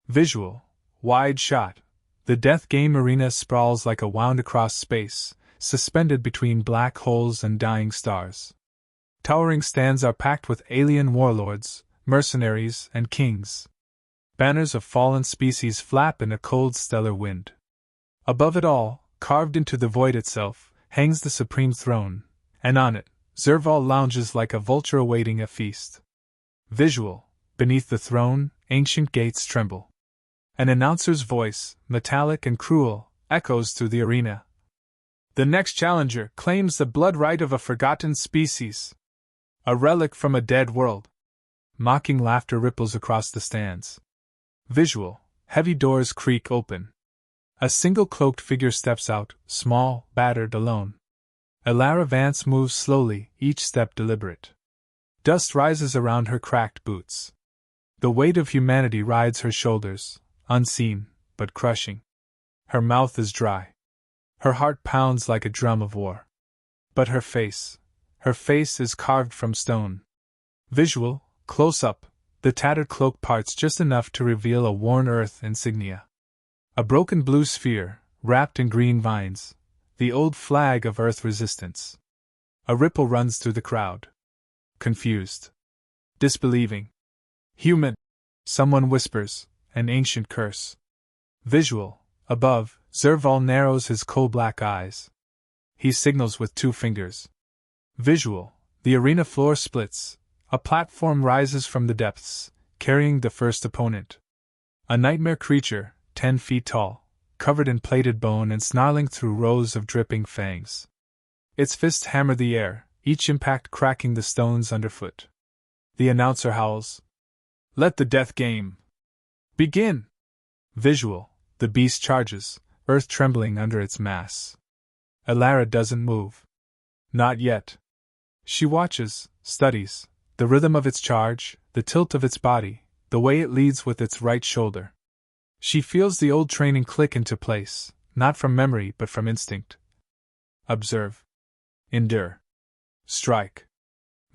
Visual. Wide shot. The death game arena sprawls like a wound across space, suspended between black holes and dying stars. Towering stands are packed with alien warlords, mercenaries, and kings. Banners of fallen species flap in a cold stellar wind. Above it all, carved into the void itself, hangs the supreme throne, and on it, Zerval lounges like a vulture awaiting a feast. Visual. Beneath the throne, ancient gates tremble. An announcer's voice, metallic and cruel, echoes through the arena. The next challenger claims the blood right of a forgotten species. A relic from a dead world. Mocking laughter ripples across the stands. Visual. Heavy doors creak open. A single cloaked figure steps out, small, battered, alone. Elara Vance moves slowly, each step deliberate. Dust rises around her cracked boots. The weight of humanity rides her shoulders, unseen, but crushing. Her mouth is dry. Her heart pounds like a drum of war. But her face is carved from stone. Visual. Close up, the tattered cloak parts just enough to reveal a worn earth insignia. A broken blue sphere, wrapped in green vines, the old flag of Earth resistance. A ripple runs through the crowd. Confused. Disbelieving. Human. Someone whispers, an ancient curse. Visual. Above, Zerval narrows his coal-black eyes. He signals with 2 fingers. Visual. The arena floor splits. A platform rises from the depths, carrying the first opponent. A nightmare creature, 10 feet tall, covered in plated bone and snarling through rows of dripping fangs. Its fists hammer the air, each impact cracking the stones underfoot. The announcer howls. Let the death game begin! Visual. The beast charges, earth trembling under its mass. Elara doesn't move. Not yet. She watches, studies, the rhythm of its charge, the tilt of its body, the way it leads with its right shoulder. She feels the old training click into place, not from memory but from instinct. Observe. Endure. Strike.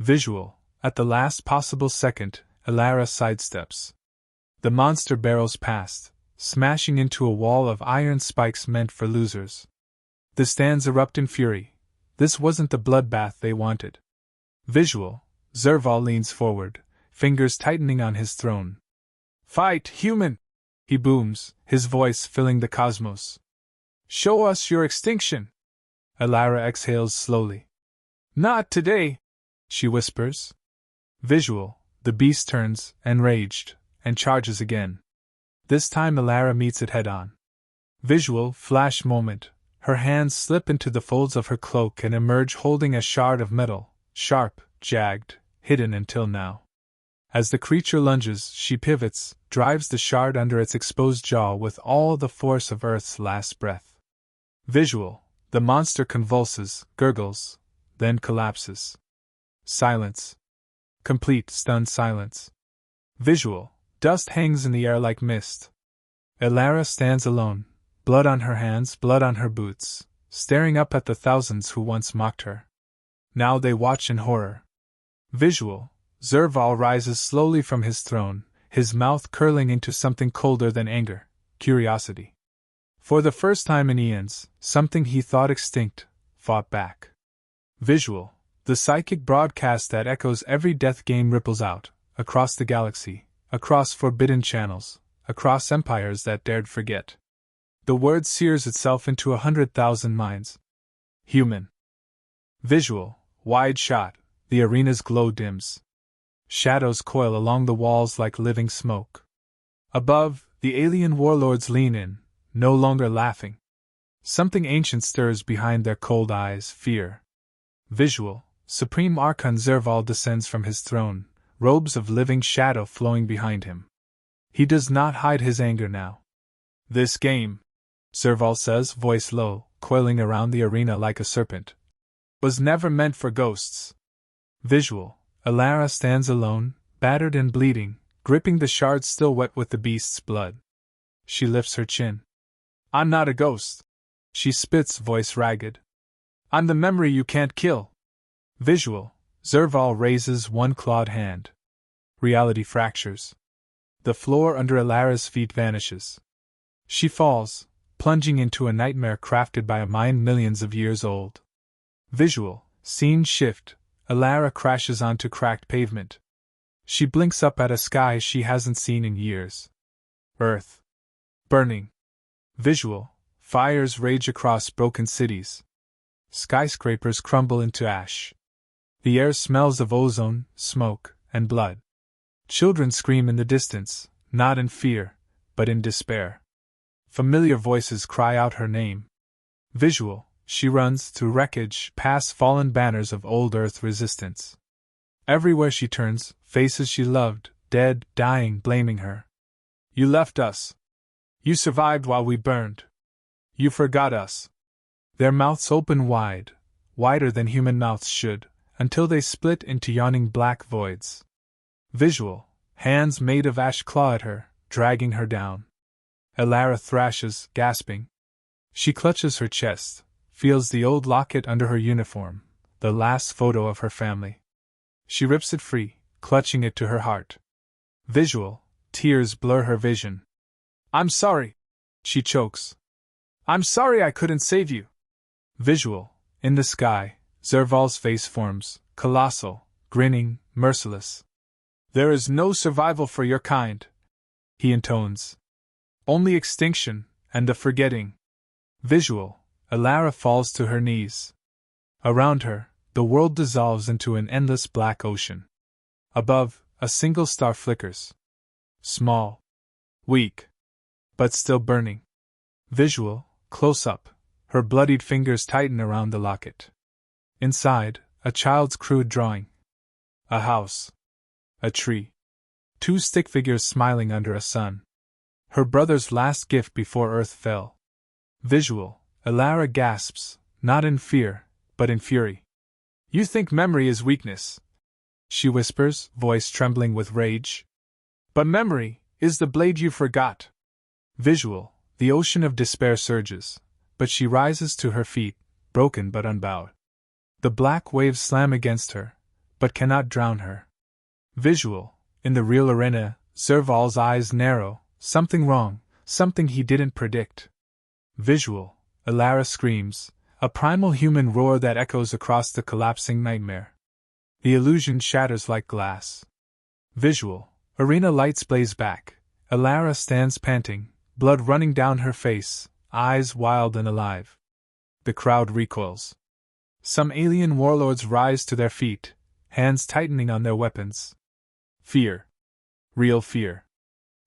Visual. At the last possible second, Elara sidesteps. The monster barrels past, smashing into a wall of iron spikes meant for losers. The stands erupt in fury. This wasn't the bloodbath they wanted. Visual. Zerval leans forward, fingers tightening on his throne. Fight, human! He booms, his voice filling the cosmos. Show us your extinction! Elara exhales slowly. Not today, she whispers. Visual. The beast turns, enraged, and charges again. This time Elara meets it head-on. Visual. Flash moment. Her hands slip into the folds of her cloak and emerge holding a shard of metal, sharp, jagged, hidden until now. As the creature lunges, she pivots, drives the shard under its exposed jaw with all the force of Earth's last breath. Visual. The monster convulses, gurgles, then collapses. Silence. Complete, stunned silence. Visual. Dust hangs in the air like mist. Elara stands alone, blood on her hands, blood on her boots, staring up at the thousands who once mocked her. Now they watch in horror. Visual. Zerval rises slowly from his throne, his mouth curling into something colder than anger, curiosity. For the first time in eons, something he thought extinct, fought back. Visual. The psychic broadcast that echoes every death game ripples out, across the galaxy, across forbidden channels, across empires that dared forget. The word sears itself into 100,000 minds. Human. Visual. Wide shot. The arena's glow dims. Shadows coil along the walls like living smoke. Above, the alien warlords lean in, no longer laughing. Something ancient stirs behind their cold eyes, fear. Visual. Supreme Archon Zerval descends from his throne, robes of living shadow flowing behind him. He does not hide his anger now. This game, Zerval says, voice low, coiling around the arena like a serpent, was never meant for ghosts. Visual. Elara stands alone, battered and bleeding, gripping the shard still wet with the beast's blood. She lifts her chin. I'm not a ghost. She spits, voice ragged. I'm the memory you can't kill. Visual. Zerval raises one clawed hand. Reality fractures. The floor under Elara's feet vanishes. She falls, plunging into a nightmare crafted by a mind millions of years old. Visual, scene shift, Elara crashes onto cracked pavement. She blinks up at a sky she hasn't seen in years. Earth. Burning. Visual, fires rage across broken cities. Skyscrapers crumble into ash. The air smells of ozone, smoke, and blood. Children scream in the distance, not in fear, but in despair. Familiar voices cry out her name. Visual, she runs through wreckage, past fallen banners of old Earth resistance. Everywhere she turns, faces she loved, dead, dying, blaming her. You left us. You survived while we burned. You forgot us. Their mouths open wide, wider than human mouths should, until they split into yawning black voids. Visual, hands made of ash claw at her, dragging her down. Elara thrashes, gasping. She clutches her chest, feels the old locket under her uniform, the last photo of her family. She rips it free, clutching it to her heart. Visual, tears blur her vision. I'm sorry, she chokes. I'm sorry I couldn't save you. Visual, in the sky, Zerval's face forms, colossal, grinning, merciless. There is no survival for your kind, he intones. Only extinction, and the forgetting. Visual, Elara falls to her knees. Around her, the world dissolves into an endless black ocean. Above, a single star flickers. Small. Weak. But still burning. Visual, close up, her bloodied fingers tighten around the locket. Inside, a child's crude drawing. A house. A tree. Two stick figures smiling under a sun. Her brother's last gift before Earth fell. Visual, Elara gasps, not in fear, but in fury. You think memory is weakness, she whispers, voice trembling with rage. But memory is the blade you forgot. Visual, the ocean of despair surges, but she rises to her feet, broken but unbowed. The black waves slam against her, but cannot drown her. Visual, in the real arena, Zerval's eyes narrow, something wrong, something he didn't predict. Visual, Elara screams, a primal human roar that echoes across the collapsing nightmare. The illusion shatters like glass. Visual, arena lights blaze back. Elara stands panting, blood running down her face, eyes wild and alive. The crowd recoils. Some alien warlords rise to their feet, hands tightening on their weapons. Fear. Real fear.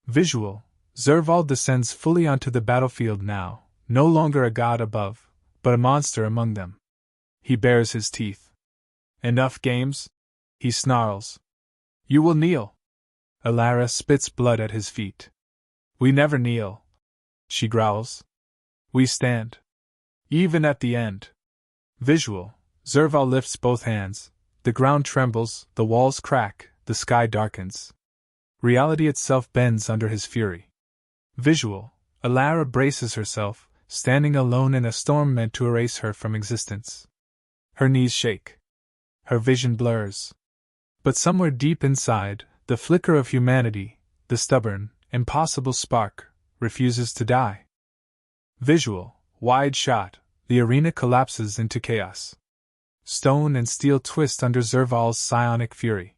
Visual, Zerval descends fully onto the battlefield now, no longer a god above, but a monster among them. He bares his teeth. Enough games? He snarls. You will kneel. Elara spits blood at his feet. We never kneel, she growls. We stand. Even at the end. Visual, Zerval lifts both hands. The ground trembles, the walls crack, the sky darkens. Reality itself bends under his fury. Visual, Elara braces herself, standing alone in a storm meant to erase her from existence. Her knees shake. Her vision blurs. But somewhere deep inside, the flicker of humanity, the stubborn, impossible spark, refuses to die. Visual, wide shot, the arena collapses into chaos. Stone and steel twist under Zerval's psionic fury.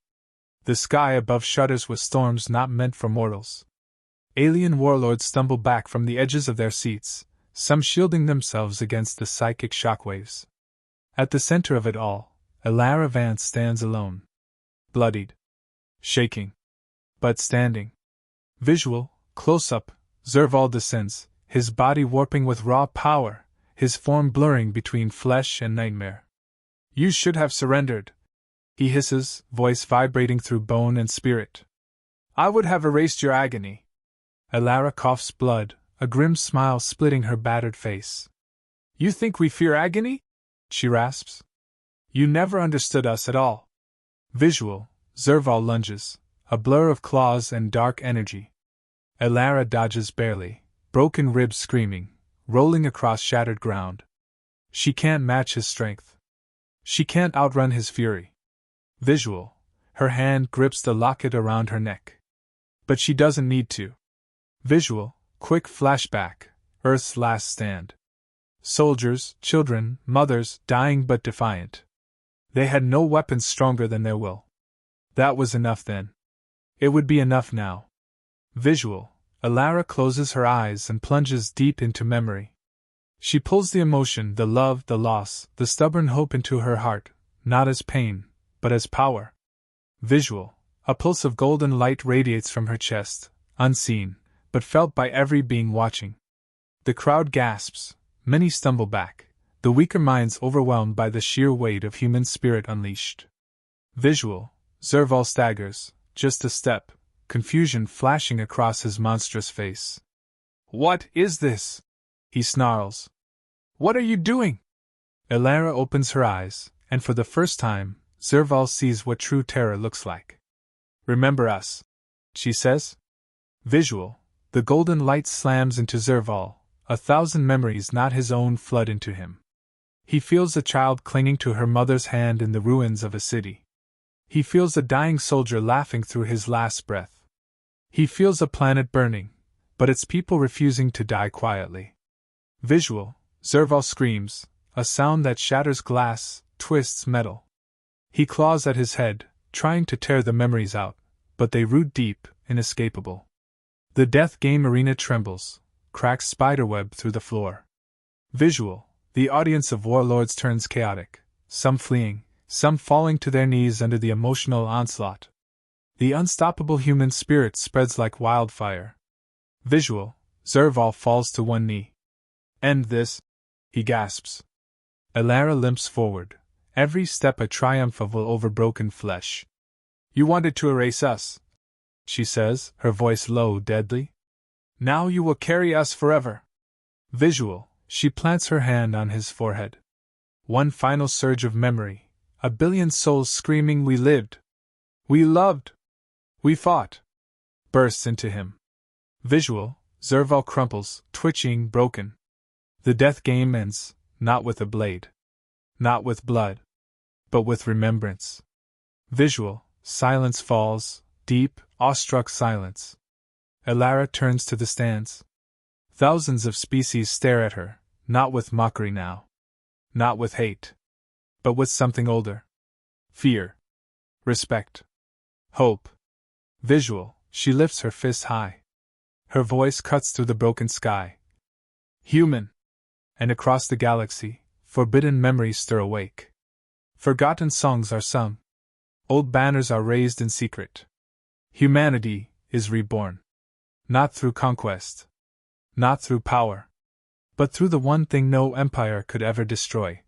The sky above shudders with storms not meant for mortals. Alien warlords stumble back from the edges of their seats, some shielding themselves against the psychic shockwaves. At the center of it all, Elara Vance stands alone. Bloodied. Shaking. But standing. Visual, close up, Zerval descends, his body warping with raw power, his form blurring between flesh and nightmare. You should have surrendered, he hisses, voice vibrating through bone and spirit. I would have erased your agony. Elara coughs blood, a grim smile splitting her battered face. You think we fear agony? She rasps. You never understood us at all. Visual, Zerval lunges, a blur of claws and dark energy. Elara dodges barely, broken ribs screaming, rolling across shattered ground. She can't match his strength. She can't outrun his fury. Visual, her hand grips the locket around her neck. But she doesn't need to. Visual, quick flashback, Earth's last stand. Soldiers, children, mothers, dying but defiant. They had no weapons stronger than their will. That was enough then. It would be enough now. Visual, Elara closes her eyes and plunges deep into memory. She pulls the emotion, the love, the loss, the stubborn hope into her heart, not as pain, but as power. Visual, a pulse of golden light radiates from her chest, unseen, but felt by every being watching. The crowd gasps, many stumble back, the weaker minds overwhelmed by the sheer weight of human spirit unleashed. Visual, Zerval staggers, just a step, confusion flashing across his monstrous face. "What is this?" he snarls. "What are you doing?" Elara opens her eyes, and for the first time, Zerval sees what true terror looks like. "Remember us," she says. Visual, the golden light slams into Zerval, 1,000 memories not his own flood into him. He feels a child clinging to her mother's hand in the ruins of a city. He feels a dying soldier laughing through his last breath. He feels a planet burning, but its people refusing to die quietly. Visual, Zerval screams, a sound that shatters glass, twists metal. He claws at his head, trying to tear the memories out, but they root deep, inescapable. The death game arena trembles, cracks spiderweb through the floor. Visual, the audience of warlords turns chaotic, some fleeing, some falling to their knees under the emotional onslaught. The unstoppable human spirit spreads like wildfire. Visual, Zerval falls to one knee. "End this," he gasps. Elara limps forward, every step a triumph of will over broken flesh. "You wanted to erase us," she says, her voice low, deadly. "Now you will carry us forever." Visual, she plants her hand on his forehead. One final surge of memory, a billion souls screaming, "We lived! We loved! We fought!" bursts into him. Visual, Zerval crumples, twitching, broken. The death game ends, not with a blade. Not with blood. But with remembrance. Visual, silence falls, deep, awestruck silence. Elara turns to the stands. Thousands of species stare at her, not with mockery now. Not with hate. But with something older. Fear. Respect. Hope. Visual, she lifts her fist high. Her voice cuts through the broken sky. "Human!" And across the galaxy, forbidden memories stir awake. Forgotten songs are sung. Old banners are raised in secret. Humanity is reborn. Not through conquest. Not through power. But through the one thing no empire could ever destroy.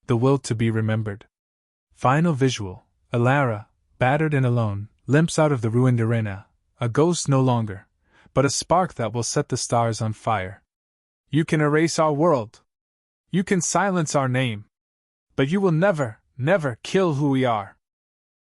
The will to be remembered. Final visual, Elara, battered and alone, limps out of the ruined arena, a ghost no longer, but a spark that will set the stars on fire. "You can erase our world. You can silence our name. But you will never, never kill who we are."